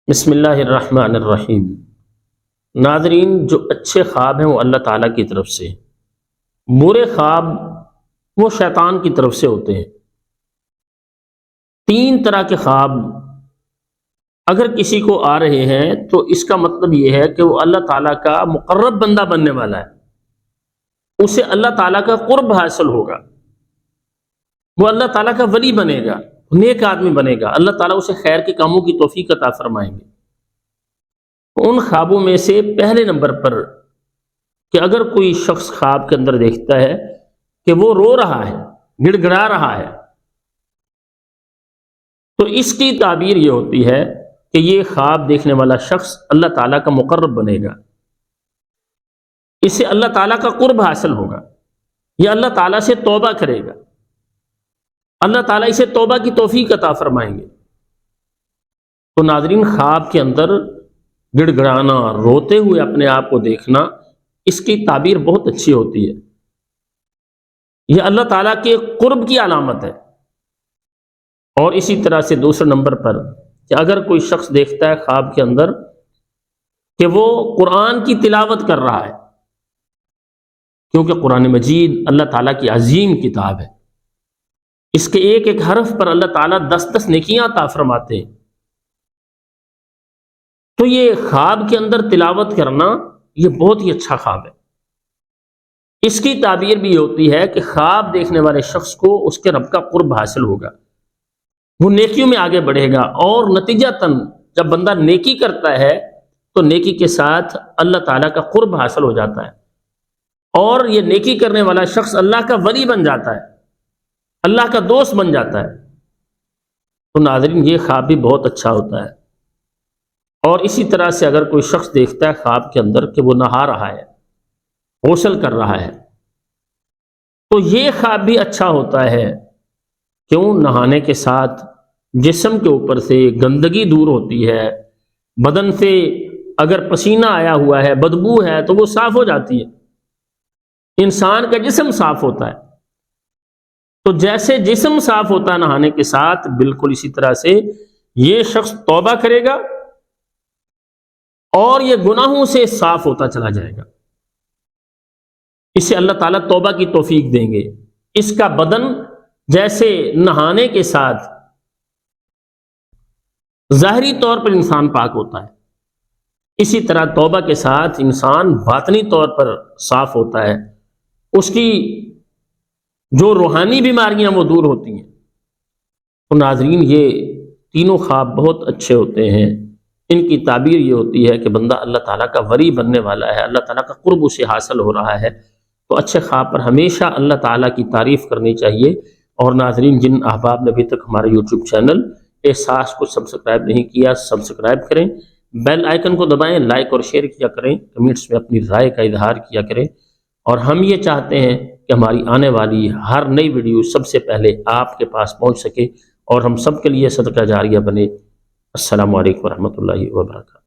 بسم اللہ الرحمن الرحیم۔ ناظرین، جو اچھے خواب ہیں وہ اللہ تعالیٰ کی طرف سے، برے خواب وہ شیطان کی طرف سے ہوتے ہیں۔ تین طرح کے خواب اگر کسی کو آ رہے ہیں تو اس کا مطلب یہ ہے کہ وہ اللہ تعالیٰ کا مقرب بندہ بننے والا ہے، اسے اللہ تعالیٰ کا قرب حاصل ہوگا، وہ اللہ تعالیٰ کا ولی بنے گا، نیک آدمی بنے گا، اللہ تعالیٰ اسے خیر کے کاموں کی توفیق عطا فرمائیں گے۔ ان خوابوں میں سے پہلے نمبر پر کہ اگر کوئی شخص خواب کے اندر دیکھتا ہے کہ وہ رو رہا ہے، گڑ گڑا رہا ہے، تو اس کی تعبیر یہ ہوتی ہے کہ یہ خواب دیکھنے والا شخص اللہ تعالیٰ کا مقرب بنے گا، اسے اللہ تعالیٰ کا قرب حاصل ہوگا، یہ اللہ تعالیٰ سے توبہ کرے گا، اللہ تعالیٰ اسے توبہ کی توفیق عطا فرمائیں گے۔ تو ناظرین، خواب کے اندر گڑ گڑانا، روتے ہوئے اپنے آپ کو دیکھنا، اس کی تعبیر بہت اچھی ہوتی ہے، یہ اللہ تعالیٰ کے قرب کی علامت ہے۔ اور اسی طرح سے دوسرے نمبر پر کہ اگر کوئی شخص دیکھتا ہے خواب کے اندر کہ وہ قرآن کی تلاوت کر رہا ہے، کیونکہ قرآن مجید اللہ تعالیٰ کی عظیم کتاب ہے، اس کے ایک ایک حرف پر اللہ تعالیٰ 10 نیکیاں عطا فرماتے ہیں، تو یہ خواب کے اندر تلاوت کرنا یہ بہت ہی اچھا خواب ہے۔ اس کی تعبیر بھی ہوتی ہے کہ خواب دیکھنے والے شخص کو اس کے رب کا قرب حاصل ہوگا، وہ نیکیوں میں آگے بڑھے گا، اور نتیجتاً جب بندہ نیکی کرتا ہے تو نیکی کے ساتھ اللہ تعالیٰ کا قرب حاصل ہو جاتا ہے، اور یہ نیکی کرنے والا شخص اللہ کا ولی بن جاتا ہے، اللہ کا دوست بن جاتا ہے۔ تو ناظرین، یہ خواب بھی بہت اچھا ہوتا ہے۔ اور اسی طرح سے اگر کوئی شخص دیکھتا ہے خواب کے اندر کہ وہ نہا رہا ہے، غسل کر رہا ہے، تو یہ خواب بھی اچھا ہوتا ہے۔ کیوں؟ نہانے کے ساتھ جسم کے اوپر سے گندگی دور ہوتی ہے، بدن سے اگر پسینہ آیا ہوا ہے، بدبو ہے، تو وہ صاف ہو جاتی ہے، انسان کا جسم صاف ہوتا ہے۔ تو جیسے جسم صاف ہوتا ہے نہانے کے ساتھ، بالکل اسی طرح سے یہ شخص توبہ کرے گا اور یہ گناہوں سے صاف ہوتا چلا جائے گا، اسے اللہ تعالیٰ توبہ کی توفیق دیں گے۔ اس کا بدن جیسے نہانے کے ساتھ ظاہری طور پر انسان پاک ہوتا ہے، اسی طرح توبہ کے ساتھ انسان باطنی طور پر صاف ہوتا ہے، اس کی جو روحانی بیماریاں وہ دور ہوتی ہیں۔ تو ناظرین، یہ تینوں خواب بہت اچھے ہوتے ہیں۔ ان کی تعبیر یہ ہوتی ہے کہ بندہ اللہ تعالیٰ کا ولی بننے والا ہے، اللہ تعالیٰ کا قرب اسے حاصل ہو رہا ہے۔ تو اچھے خواب پر ہمیشہ اللہ تعالیٰ کی تعریف کرنی چاہیے۔ اور ناظرین، جن احباب نے ابھی تک ہمارے یوٹیوب چینل احساس کو سبسکرائب نہیں کیا، سبسکرائب کریں، بیل آئیکن کو دبائیں، لائک اور شیئر کیا کریں، کمنٹس میں اپنی رائے کا اظہار کیا کریں۔ اور ہم یہ چاہتے ہیں کہ ہماری آنے والی ہر نئی ویڈیو سب سے پہلے آپ کے پاس پہنچ سکے اور ہم سب کے لیے صدقہ جاریہ بنے۔ السلام علیکم ورحمۃ اللہ وبرکاتہ۔